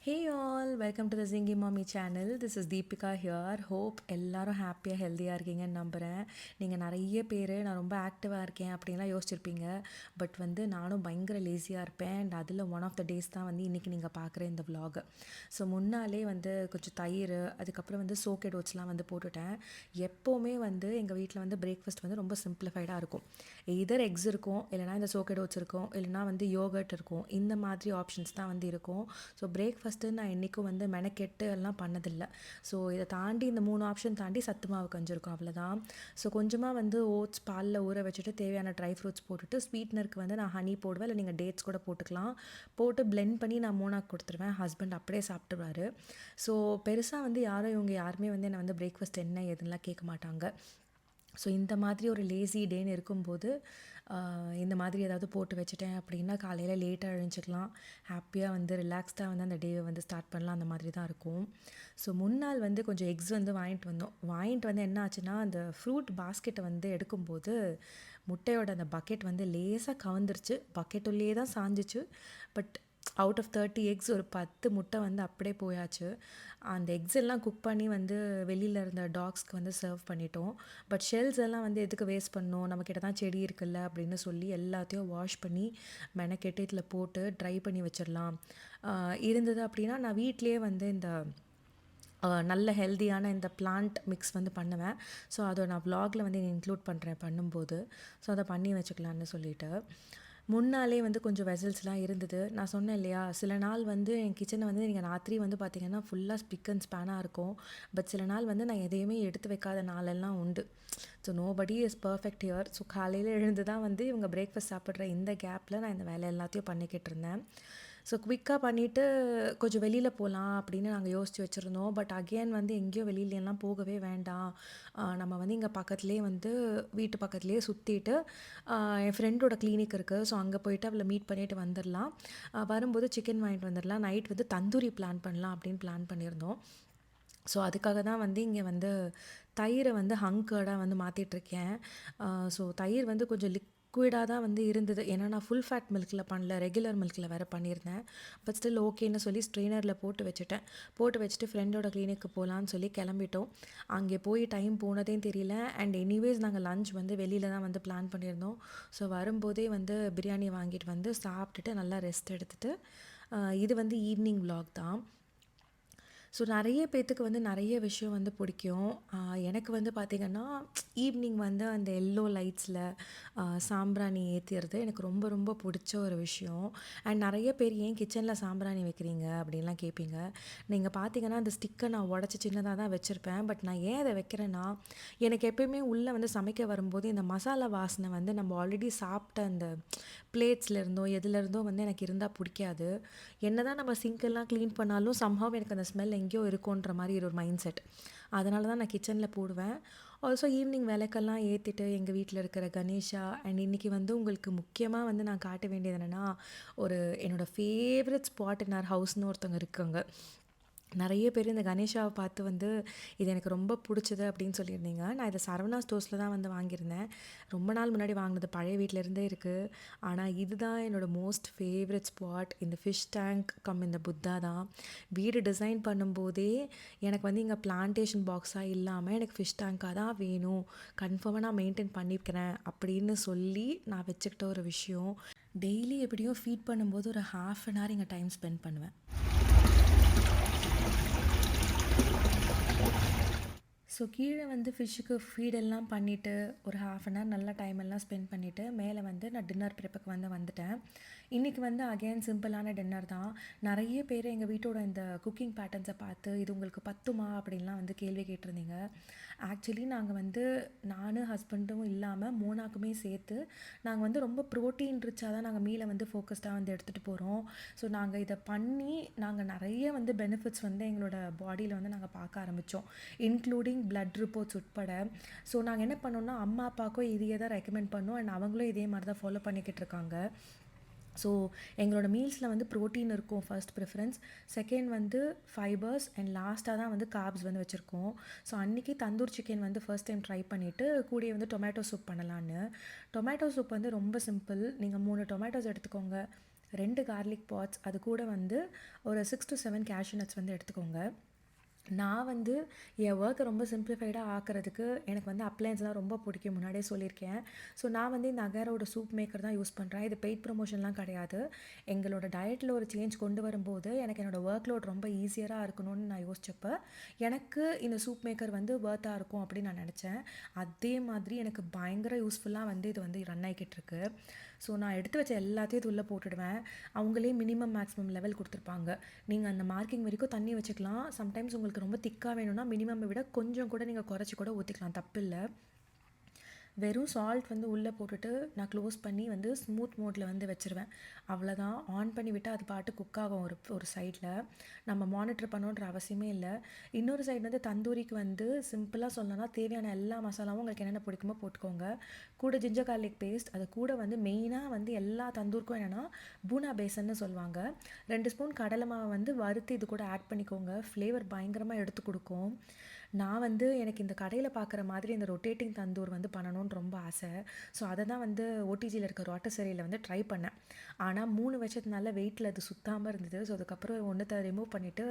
Hey all, welcome to the Zingy Mommy channel. This is Deepika here. Hope எல்லாரும் ஹாப்பியாக ஹெல்த்தியாக இருக்கீங்கன்னு நம்புகிறேன். நீங்கள் நிறைய பேர் நான் ரொம்ப ஆக்டிவாக இருக்கேன் அப்படின்லாம் யோசிச்சிருப்பீங்க. பட் நானும் பயங்கர லேசியாக இருப்பேன். அண்ட் அதில் ஒன் ஆஃப் த டேஸ் தான் இன்றைக்கி நீங்கள் பார்க்குற இந்த vlog. ஸோ முன்னாலே கொஞ்சம் தயிர், அதுக்கப்புறம் சோக்கெட் ஓட்ஸ்லாம் போட்டுட்டேன். எப்போவுமே எங்கள் வீட்டில் பிரேக்ஃபாஸ்ட் ரொம்ப சிம்பிளிஃபைடாக இருக்கும். எதர் எக்ஸ் இருக்கும், இல்லைனா இந்த சோக்கெட் ஓட்ஸ் இருக்கும், இல்லைனா யோகர்ட் இருக்கும். இந்த மாதிரி ஆப்ஷன்ஸ் தான் இருக்கும். ஸோ பிரேக்ஃபாஸ்ட் நான் என்றைக்கும் மெனக்கெட்டு எல்லாம் பண்ணதில்லை. ஸோ இதை தாண்டி இந்த 3 ஆப்ஷன் தாண்டி சத்து மாவு கஞ்சி இருக்கும், அவ்வளோதான். ஸோ கொஞ்சமாக ஓட்ஸ் பாலில் ஊற வச்சுட்டு தேவையான ட்ரை ஃப்ரூட்ஸ் போட்டுட்டு ஸ்வீட்னருக்கு நான் ஹனி போடுவேன், இல்லை நீங்கள் டேட்ஸ் கூட போட்டுக்கலாம். போட்டு பிளெண்ட் பண்ணி நான் மூணாக்கு கொடுத்துருவேன். ஹஸ்பண்ட் அப்படியே சாப்பிட்டுருவாரு. ஸோ பெருசாக யாரும் இவங்க யாருமே என்னை பிரேக்ஃபாஸ்ட் என்ன எதுலாம் கேட்க மாட்டாங்க. ஸோ இந்த மாதிரி ஒரு லேசி டேன்னு இருக்கும்போது இந்த மாதிரி ஏதாவது போட்டு வச்சுட்டேன் அப்படின்னா காலையில் லேட்டாக எழுஞ்சிக்கலாம், ஹாப்பியாக ரிலாக்ஸ்டாக அந்த டேவை ஸ்டார்ட் பண்ணலாம். அந்த மாதிரி தான் இருக்கும். ஸோ முன்னாள் கொஞ்சம் எக்ஸ் வாங்கிட்டு வந்தோம். வாங்கிட்டு என்ன ஆச்சுன்னா, அந்த ஃப்ரூட் பாஸ்கெட்டை எடுக்கும்போது முட்டையோட அந்த பக்கெட் லேசாக கவர்ந்துருச்சு. பக்கெட்டுள்ளே தான் சாஞ்சிச்சு. பட் அவுட் ஆஃப் 30 எக்ஸ் ஒரு 10 முட்டை அப்படியே போயாச்சு. அந்த எக்ஸ் எல்லாம் குக் பண்ணி வெளியில் இருந்த டாக்ஸ்க்கு சர்வ் பண்ணிட்டோம். பட் ஷெல்ஸ் எல்லாம் எதுக்கு வேஸ்ட் பண்ணணும், நம்மக்கிட்ட தான் செடி இருக்குல்ல அப்படின்னு சொல்லி எல்லாத்தையும் வாஷ் பண்ணி மெனக்கெட்டு இதில் போட்டு ட்ரை பண்ணி வச்சிடலாம். இருந்தது அப்படின்னா நான் வீட்டிலேயே இந்த நல்ல ஹெல்த்தியான இந்த பிளான்ட் மிக்ஸ் பண்ணுவேன். ஸோ அதை நான் vlogல இன்க்ளூட் பண்ணுறேன் பண்ணும்போது. ஸோ அதை பண்ணி வச்சுக்கலான்னு சொல்லிட்டு முன்னாலே கொஞ்சம் வெசல்ஸ்லாம் இருந்தது. நான் சொன்னேன் இல்லையா, சில நாள் என் கிச்சனை நீங்கள் ராத்திரி பார்த்தீங்கன்னா ஃபுல்லாக ஸ்பிக் அண்ட் ஸ்பேனாக இருக்கும். பட் சில நாள் நான் எதையுமே எடுத்து வைக்காத நாளெல்லாம் உண்டு. So nobody is perfect here. So காலையில் எழுந்து தான் இவங்க பிரேக்ஃபாஸ்ட் சாப்பிட்ற இந்த கேப்பில் நான் இந்த வேலை எல்லாத்தையும் பண்ணிக்கிட்டு இருந்தேன். ஸோ குவிக்காக பண்ணிவிட்டு கொஞ்சம் வெளியில் போகலாம் அப்படின்னு நாங்கள் யோசித்து வச்சுருந்தோம். பட் அகெயின் எங்கேயோ வெளியிலலாம் போகவே வேண்டாம், நம்ம இங்கே பக்கத்துலேயே வீட்டு பக்கத்துலேயே சுற்றிட்டு என் ஃப்ரெண்டோட கிளினிக் இருக்குது. ஸோ அங்கே போயிட்டு அவளை மீட் பண்ணிவிட்டு வந்துடலாம். வரும்போது சிக்கன் வாங்கிட்டு வந்துடலாம். நைட் தந்தூரி பிளான் பண்ணலாம் அப்படின்னு பிளான் பண்ணியிருந்தோம். ஸோ அதுக்காக தான் இங்கே தயிரை ஹங்கர்டாக மாற்றிட்டுருக்கேன். ஸோ தயிர் கொஞ்சம் லிக்விடாக தான் இருந்தது. ஏன்னா நான் ஃபுல் ஃபேட் மில்கில் பண்ணல, ரெகுலர் மில்கில் வேறு பண்ணியிருந்தேன். பட் ஸ்டில் ஓகேன்னு சொல்லி ஸ்ட்ரெயினரில் போட்டு வச்சுட்டேன். போட்டு வச்சுட்டு ஃப்ரெண்டோட கிளினிக்கு போகலான்னு சொல்லி கிளம்பிட்டோம். அங்கே போய் டைம் போனதே தெரியல. அண்ட் எனிவேஸ் நாங்கள் லஞ்ச் வெளியில் தான் பிளான் பண்ணியிருந்தோம். ஸோ வரும்போதே பிரியாணி வாங்கிட்டு சாப்பிட்டுட்டு நல்லா ரெஸ்ட் எடுத்துகிட்டு இது ஈவினிங் vlog தான். ஸோ நிறைய பேர்த்துக்கு நிறைய விஷயம் பிடிக்கும். எனக்கு பார்த்திங்கன்னா ஈவினிங் அந்த எல்லோ லைட்ஸில் சாம்பிராணி ஏற்றிடுறது எனக்கு ரொம்ப ரொம்ப பிடிச்ச ஒரு விஷயம். அண்ட் நிறைய பேர் ஏன் கிச்சனில் சாம்பிராணி வைக்கிறீங்க அப்படின்லாம் கேட்பீங்க. நீங்கள் பார்த்தீங்கன்னா அந்த ஸ்டிக்கை நான் உடச்சி சின்னதாக தான் வச்சுருப்பேன். பட் நான் ஏன் அதை வைக்கிறேன்னா, எனக்கு எப்போயுமே உள்ளே சமைக்க வரும்போது இந்த மசாலா வாசனை நம்ம ஆல்ரெடி சாப்பிட்ட அந்த பிளேட்ஸ்லேருந்தோ எதுலேருந்தோ எனக்கு இருந்தால் பிடிக்காது. என்ன தான் நம்ம சிங்க்கெல்லாம் க்ளீன் பண்ணாலும் சம்ஹவ் எனக்கு அந்த ஸ்மெல் எங்கேயோ இருக்குன்ற மாதிரி ஒரு மைண்ட் செட். அதனால தான் நான் கிச்சனில் போடுவேன். ஆல்சோ ஈவினிங் விளக்கெல்லாம் ஏற்றிட்டு எங்கள் வீட்டில் இருக்கிற கணேஷா அண்ட் இன்றைக்கி உங்களுக்கு முக்கியமாக நான் காட்ட வேண்டியது என்னென்னா, ஒரு என்னோடய ஃபேவரட் ஸ்பாட் இன் ஆர் ஹவுஸ்னு ஒருத்தவங்க இருக்காங்க. நிறைய பேர் இந்த கணேஷாவை பார்த்து இது எனக்கு ரொம்ப பிடிச்சது அப்படின்னு சொல்லியிருந்தீங்க. நான் இதை சரவணா ஸ்டோர்ஸில் தான் வாங்கியிருந்தேன். ரொம்ப நாள் முன்னாடி வாங்கினது, பழைய வீட்டிலேருந்தே இருக்குது. ஆனால் இதுதான் என்னோடய மோஸ்ட் ஃபேவரட் ஸ்பாட். இந்த ஃபிஷ் டேங்க் இந்த புத்தா தான். வீடு டிசைன் பண்ணும்போதே எனக்கு இங்கே பிளான்டேஷன் பாக்ஸாக இல்லாமல் எனக்கு ஃபிஷ் டேங்காக தான் வேணும், கன்ஃபார்மாக நான் மெயின்டைன் பண்ணிக்கிறேன் அப்படின்னு சொல்லி நான் வச்சுக்கிட்ட ஒரு விஷயம். டெய்லி எப்படியும் ஃபீட் பண்ணும்போது ஒரு 1/2 an hour இங்கே டைம் ஸ்பெண்ட் பண்ணுவேன். ஸோ கீழே ஃபிஷ்ஷுக்கு ஃபீடெல்லாம் பண்ணிவிட்டு ஒரு 1/2 an hour நல்லா டைம் எல்லாம் ஸ்பெண்ட் பண்ணிவிட்டு மேலே நான் டின்னர் ப்ரிப்புக்கு வந்துட்டேன். இன்றைக்கி அகெயின் சிம்பிளான டின்னர் தான். நிறைய பேர் எங்கள் வீட்டோட இந்த குக்கிங் பேட்டர்ன்ஸை பார்த்து இது உங்களுக்கு பத்துமா அப்படின்லாம் கேள்வி கேட்டிருந்தீங்க. ஆக்சுவலி நாங்கள் நான் ஹஸ்பண்டும் இல்லாமல் மோனாக்குமே சேர்த்து நாங்கள் ரொம்ப ப்ரோட்டீன் ரிச்சாக தான் நாங்கள் மீலை ஃபோக்கஸ்டாக எடுத்துகிட்டு போகிறோம். ஸோ நாங்கள் இதை பண்ணி நாங்கள் நிறைய பெனிஃபிட்ஸ் எங்களோட பாடியில் நாங்கள் பார்க்க ஆரம்பித்தோம், இன்க்ளூடிங் பிளட் ரிப்போர்ட்ஸ் உட்பட. ஸோ நாங்கள் என்ன பண்ணோம்னா, அம்மா அப்பாவுக்கும் இதையே தான் ரெக்கமெண்ட் பண்ணோம். அண்ட் அவங்களும் இதே மாதிரி தான் ஃபாலோ பண்ணிக்கிட்டு இருக்காங்க. ஸோ எங்களோட மீல்ஸில் ப்ரோட்டீன் இருக்கும் first preference, second fibres, and லாஸ்ட்டாக தான் கார்ப்ஸ் வச்சுருக்கோம். ஸோ அன்றைக்கி tandoor chicken first time try பண்ணிவிட்டு கூடிய டொமேட்டோ சூப் பண்ணலான்னு. டொமேட்டோ சூப் ரொம்ப சிம்பிள். நீங்கள் 3 டொமேட்டோஸ் எடுத்துக்கோங்க, 2 கார்லிக் பாட்ஸ், அது கூட வந்து ஒரு 6 to 7 கேஷ்யூ நட்ஸ் வந்து எடுத்துக்கோங்க. நான் வந்து என் ஒர்க்கை ரொம்ப சிம்பிளிஃபைடாக ஆக்கிறதுக்கு எனக்கு வந்து அப்ளையன்ஸ்லாம் ரொம்ப பிடிக்கும், முன்னாடியே சொல்லியிருக்கேன். ஸோ நான் வந்து இந்த அகாரோட சூப் மேக்கர் தான் யூஸ் பண்ணுறேன். இது பெய்ட் ப்ரமோஷன்லாம் கிடையாது. எங்களோட டயட்டில் ஒரு சேஞ்ச் கொண்டு வரும்போது எனக்கு என்னோடய ஒர்க் லோட் ரொம்ப ஈஸியராக இருக்கணும்னு நான் யோசிச்சப்போ எனக்கு இந்த சூப் மேக்கர் வந்து ஒர்த்தாக இருக்கும் அப்படின்னு நான் நினச்சேன். அதே மாதிரி எனக்கு பயங்கர யூஸ்ஃபுல்லாக வந்து இது வந்து ரன் ஆகிக்கிட்டு இருக்கு. ஸோ நான் எடுத்து வச்ச எல்லாத்தையும் இது உள்ளே போட்டுடுவேன். அவங்களே மினிமம் மேக்ஸிமம் லெவல் கொடுத்துருப்பாங்க. நீங்கள் அந்த மார்க்கிங் வரைக்கும் தண்ணி வச்சுக்கலாம். சம்டைம்ஸ் உங்களுக்கு ரொம்ப திக்காக வேணும்னா மினிமம் விட கொஞ்சம் கூட நீங்கள் குறைச்சி கூட ஊற்றிக்கலாம், தப்பில்லை. வெறும் சால்ட் வந்து உள்ளே போட்டுட்டு நான் க்ளோஸ் பண்ணி வந்து ஸ்மூத் மோடில் வந்து வச்சுருவேன். அவ்வளோதான். ஆன் பண்ணி விட்டால் அது பாட்டு குக் ஆகும் ஒரு சைடில். நம்ம மானிட்டர் பண்ணணுன்ற அவசியமே இல்லை. இன்னொரு சைடு வந்து தந்தூரிக்கு வந்து சிம்பிளாக சொல்லணும்னா தேவையான எல்லா மசாலாவும் உங்களுக்கு என்னென்ன பிடிக்குமோ போட்டுக்கோங்க. கூட ஜிஞ்சர் கார்லிக் பேஸ்ட், அது கூட வந்து மெயினாக வந்து எல்லா தந்தூருக்கும் என்னென்னா பூனா பேசன்னு சொல்லுவாங்க. 2 ஸ்பூன் கடலை மாவை வந்து வறுத்து இது கூட ஆட் பண்ணிக்கோங்க. ஃப்ளேவர் பயங்கரமாக எடுத்து கொடுக்கும். நான் வந்து எனக்கு இந்த கடையில் பார்க்குற மாதிரி இந்த ரொட்டேட்டிங் தந்தூர் வந்து பண்ணணும்னு ரொம்ப ஆசை. ஸோ அதை தான் வந்து ஓடிஜியில் இருக்க ரோட்டசரியில் வந்து ட்ரை பண்ணேன். ஆனால் 3 வச்சதுனால வெயிட்டில் அது சுத்தாமல் இருந்தது. ஸோ அதுக்கப்புறம் ஒன்றத்தை ரிமூவ் பண்ணிவிட்டு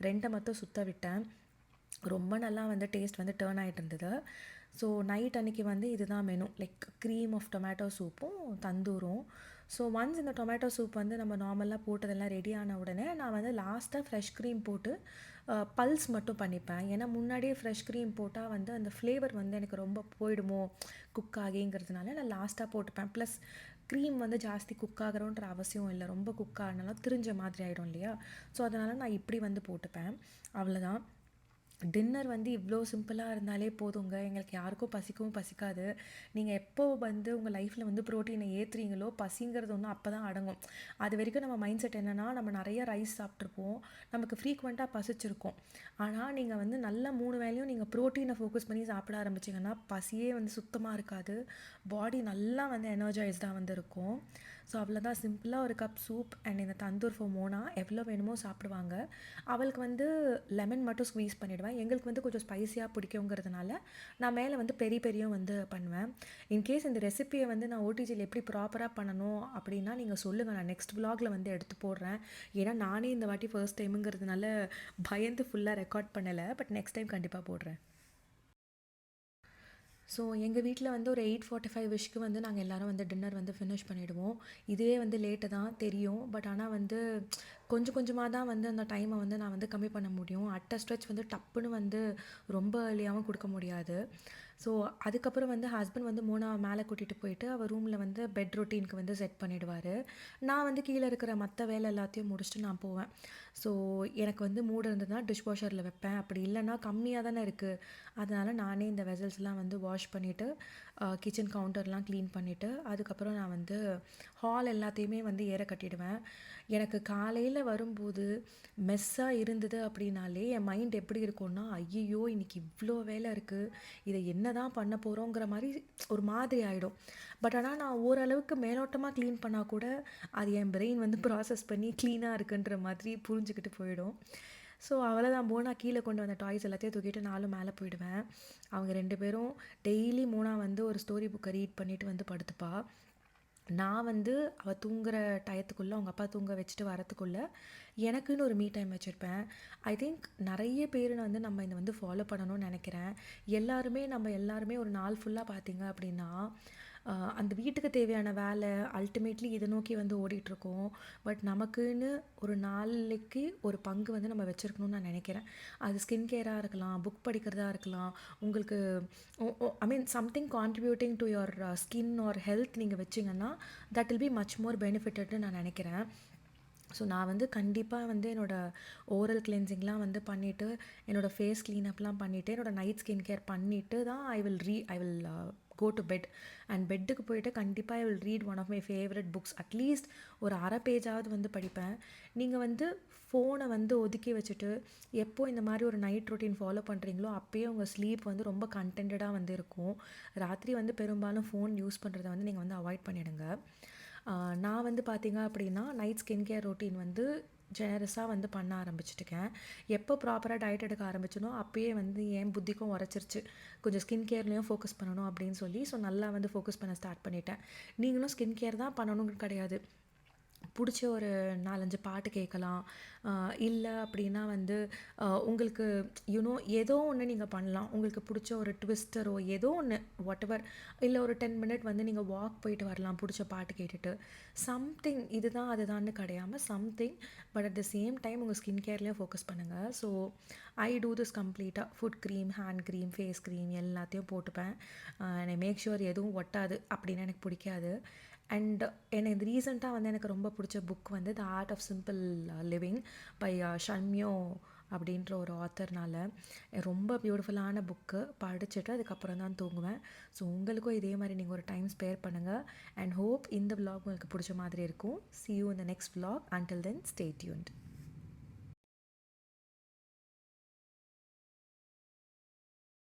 2 மட்டும் சுத்த விட்டேன். ரொம்ப நல்லா வந்து டேஸ்ட் வந்து டேர்ன் ஆகிட்டு இருந்தது. ஸோ நைட் அன்றைக்கி வந்து இதுதான் menu, like cream of tomato சூப்பும் தந்தூரும். ஸோ ஒன்ஸ் இந்த டொமேட்டோ சூப் வந்து நம்ம நார்மலாக போட்டதெல்லாம் ரெடி ஆன உடனே நான் வந்து லாஸ்ட்டாக ஃப்ரெஷ் க்ரீம் போட்டு பல்ஸ் மட்டும் பண்ணிப்பேன். ஏன்னா முன்னாடியே ஃப்ரெஷ் க்ரீம் போட்டால் வந்து அந்த ஃப்ளேவர் வந்து எனக்கு ரொம்ப போயிடுமோ குக் ஆகிங்கிறதுனால நான் லாஸ்ட்டாக போட்டுப்பேன். ப்ளஸ் க்ரீம் வந்து ஜாஸ்தி குக் ஆகிறோன்ற அவசியம் இல்லை. ரொம்ப குக் ஆகினாலும் திரிஞ்ச மாதிரி ஆகிடும் இல்லையா? ஸோ அதனால் நான் இப்படி வந்து போட்டுப்பேன். அவ்வளோதான். டின்னர் வந்து இவ்வளோ சிம்பிளாக இருந்தாலே போதுங்க. எங்களுக்கு யாருக்கும் பசிக்கவும் பசிக்காது. நீங்கள் எப்போ வந்து உங்கள் லைஃப்பில் வந்து ப்ரோட்டீனை ஏற்றுறீங்களோ பசிங்கிறது ஒன்று அப்போ தான் அடங்கும். அது வரைக்கும் நம்ம மைண்ட் செட் என்னென்னா நம்ம நிறைய ரைஸ் சாப்பிட்ருப்போம், நமக்கு ஃப்ரீக்வெண்ட்டாக பசிச்சிருக்கும். ஆனால் நீங்கள் வந்து நல்ல 3 வேளையும் நீங்கள் ப்ரோட்டீனை ஃபோக்கஸ் பண்ணி சாப்பிட ஆரம்பிச்சிங்கன்னா பசியே வந்து சுத்தமாக இருக்காது. பாடி நல்லா வந்து எனர்ஜைஸ்டாக வந்து இருக்கும். ஸோ அவ்வளோதான். சிம்பிளாக ஒரு கப் சூப் அண்ட் இந்த தந்தூர் ஃபார் மோனா எவ்வளோ வேணுமோ சாப்பிடுவாங்க. அவளுக்கு வந்து லெமன் மட்டும் ஸ்க்வீஸ் பண்ணிவிடுவேன். எங்களுக்கு வந்து கொஞ்சம் ஸ்பைஸியாக பிடிக்குங்கிறதுனால நான் மேலே வந்து பெரியும் வந்து பண்ணுவேன். இன்கேஸ் இந்த ரெசிப்பியை வந்து நான் ஓடிஜியில் எப்படி ப்ராப்பராக பண்ணணும் அப்படின்னா நீங்கள் சொல்லுங்கள், நான் நெக்ஸ்ட் விலாகில் வந்து எடுத்து போடுறேன். ஏன்னா நானே இந்த வாட்டி ஃபர்ஸ்ட் டைமுங்கிறதுனால பயந்து ஃபுல்லாக ரெக்கார்ட் பண்ணலை. பட் நெக்ஸ்ட் டைம் கண்டிப்பாக போடுறேன். ஸோ எங்கள் வீட்டில் வந்து ஒரு 8:45 வந்து நாங்கள் எல்லோரும் வந்து டின்னர் வந்து ஃபினிஷ் பண்ணிவிடுவோம். இதுவே வந்து லேட்டு தான் தெரியும். பட் ஆனால் வந்து கொஞ்சம் கொஞ்சமாக தான் வந்து அந்த டைமை வந்து நான் வந்து கம்மி பண்ண முடியும். அட் ஸ்ட்ரெச் வந்து டப்புன்னு வந்து ரொம்ப ஏர்லியாகவும் கொடுக்க முடியாது. ஸோ அதுக்கப்புறம் வந்து ஹஸ்பண்ட் வந்து மோனாவை மேலே கூட்டிகிட்டு போயிட்டு அவர் ரூமில் வந்து பெட் ரொட்டீனுக்கு வந்து செட் பண்ணிவிடுவார். நான் வந்து கீழே இருக்கிற மற்ற வேலை எல்லாத்தையும் முடிச்சுட்டு நான் போவேன். ஸோ எனக்கு வந்து மூடு இருந்ததுன்னா டிஷ் வாஷரில் வைப்பேன். அப்படி இல்லைன்னா கம்மியாக தானே இருக்குது. அதனால் நானே இந்த வெசல்ஸ்லாம் வந்து வாஷ் பண்ணிவிட்டு கிச்சன் கவுண்டர்லாம் க்ளீன் பண்ணிவிட்டு அதுக்கப்புறம் நான் வந்து ஹால் எல்லாத்தையுமே வந்து ஏற கட்டிடுவேன். எனக்கு காலையில் வரும்போது மெஸ்ஸாக இருந்தது அப்படின்னாலே என் மைண்ட் எப்படி இருக்கும்னா, ஐயையோ இன்றைக்கி இவ்வளோ வேலை இருக்குது, இதை என்ன தான் பண்ண போகிறோங்கிற மாதிரி ஒரு மாதிரி ஆகிடும். பட் ஆனால் நான் ஓரளவுக்கு மேலோட்டமாக க்ளீன் பண்ணால் கூட அது என் பிரெயின் வந்து ப்ராசஸ் பண்ணி க்ளீனாக இருக்குன்ற மாதிரி புரிஞ்சுக்கிட்டு போயிடும். ஸோ அவ்வளோதான். மோனா கீழே கொண்டு வந்த டாய்ஸ் எல்லாத்தையும் தூக்கிட்டு நானும் மேலே போயிடுவேன். அவங்க 2 பேரும் டெய்லி மோனா வந்து ஒரு ஸ்டோரி புக்கை ரீட் பண்ணிவிட்டு வந்து படுத்துப்பா. நான் வந்து அவள் தூங்குகிற டயத்துக்குள்ளே அவங்க அப்பா தூங்க வச்சுட்டு வரத்துக்குள்ளே எனக்குன்னு ஒரு மீ டைம் வச்சுருப்பேன். ஐ திங்க் நிறைய பேர் வந்து நம்ம இதை வந்து ஃபாலோ பண்ணணும்னு நினைக்கிறேன். நம்ம எல்லாருமே ஒரு நாள் ஃபுல்லாக பார்த்தீங்க அப்படின்னா அந்த வீட்டுக்கு தேவையான வேலை அல்டிமேட்லி இதை நோக்கி வந்து ஓடிட்டுருக்கோம். பட் நமக்குன்னு ஒரு நாளைக்கு ஒரு பங்கு வந்து நம்ம வச்சுருக்கணும்னு நான் நினைக்கிறேன். அது ஸ்கின் கேராக இருக்கலாம், புக் படிக்கிறதா இருக்கலாம், உங்களுக்கு I mean something contributing to your skin or health நீங்கள் வச்சிங்கன்னா that will be much more பெனிஃபிட்டட்னு நான் நினைக்கிறேன். ஸோ நான் வந்து கண்டிப்பாக வந்து என்னோடய ஓரல் கிளென்சிங்லாம் வந்து பண்ணிவிட்டு என்னோடய ஃபேஸ் க்ளீனப்லாம் பண்ணிவிட்டு என்னோடய நைட் ஸ்கின் கேர் பண்ணிவிட்டு தான் I will go to bed. And பெட்டுக்கு போயிட்டு கண்டிப்பாக I will read one of my favourite books. At least ஒரு அரை பேஜாவது வந்து படிப்பேன். நீங்கள் வந்து ஃபோனை வந்து ஒதுக்கி வச்சுட்டு எப்போ இந்த மாதிரி ஒரு நைட் ரொட்டீன் ஃபாலோ பண்ணுறீங்களோ அப்போயே உங்கள் ஸ்லீப் வந்து ரொம்ப கண்டென்டாக வந்து இருக்கும். ராத்திரி வந்து பெரும்பாலும் ஃபோன் யூஸ் பண்ணுறதை வந்து நீங்கள் வந்து அவாய்ட் பண்ணிவிடுங்க. நான் வந்து பார்த்தீங்க அப்படின்னா நைட் ஸ்கின் கேர் ரொட்டீன் வந்து ஜெனரஸாக வந்து பண்ண ஆரம்பிச்சிட்டுருக்கேன். எப்போ ப்ராப்பராக டயட் எடுக்க ஆரம்பிச்சனோ அப்போயே வந்து என் புத்திக்கும் உரைச்சிருச்சு, கொஞ்சம் ஸ்கின் கேர்லேயும் ஃபோக்கஸ் பண்ணணும் அப்படின்னு சொல்லி. ஸோ நல்லா வந்து ஃபோக்கஸ் பண்ண ஸ்டார்ட் பண்ணிட்டேன். நீங்களும் ஸ்கின் கேர் தான் பண்ணணும்னு கிடையாது. புடிச்ச ஒரு 4, 5 பாட்டு கேட்கலாம். இல்ல அப்படின்னா வந்து உங்களுக்கு ஏதோ ஒண்ணு நீங்க பண்ணலாம். உங்களுக்கு புடிச்ச ஒரு ட்விஸ்டரோ ஏதோ ஒண்ணு வாட்டெவர் இல்ல ஒரு 10 மினிட் வந்து நீங்க வாக் போயிட்டு வரலாம் புடிச்ச பாட்டு கேட்டுட்டு. சம்திங் இதுதான் அதுதான்னு கிடையாம something but at the same time உங்க ஸ்கின் கேர்லயும் ஃபோக்கஸ் பண்ணுங்க. ஸோ ஐ டூ திஸ் கம்ப்ளீட்டா. Foot cream, hand cream, face cream எல்லாத்தையும் போட்டுப்பேன். அண்ட் ஐ மேக் ஷூர் எதுவும் ஒட்டாது அப்படின்னு எனக்கு பிடிக்காது. அண்ட் எனக்கு ரீசெண்டாக வந்து எனக்கு ரொம்ப பிடிச்ச புக் வந்து the art of simple living by Shunmyo அப்படின்ற ஒரு ஆத்தர்னால ரொம்ப பியூட்டிஃபுல்லான புக்கு படிச்சுட்டு அதுக்கப்புறம் தான் தூங்குவேன். ஸோ உங்களுக்கும் இதே மாதிரி நீங்கள் ஒரு டைம் ஸ்பேர் பண்ணுங்கள். அண்ட் ஹோப் இந்த vlog உங்களுக்கு பிடிச்ச மாதிரி இருக்கும். See you in the next vlog. Until then, stay tuned.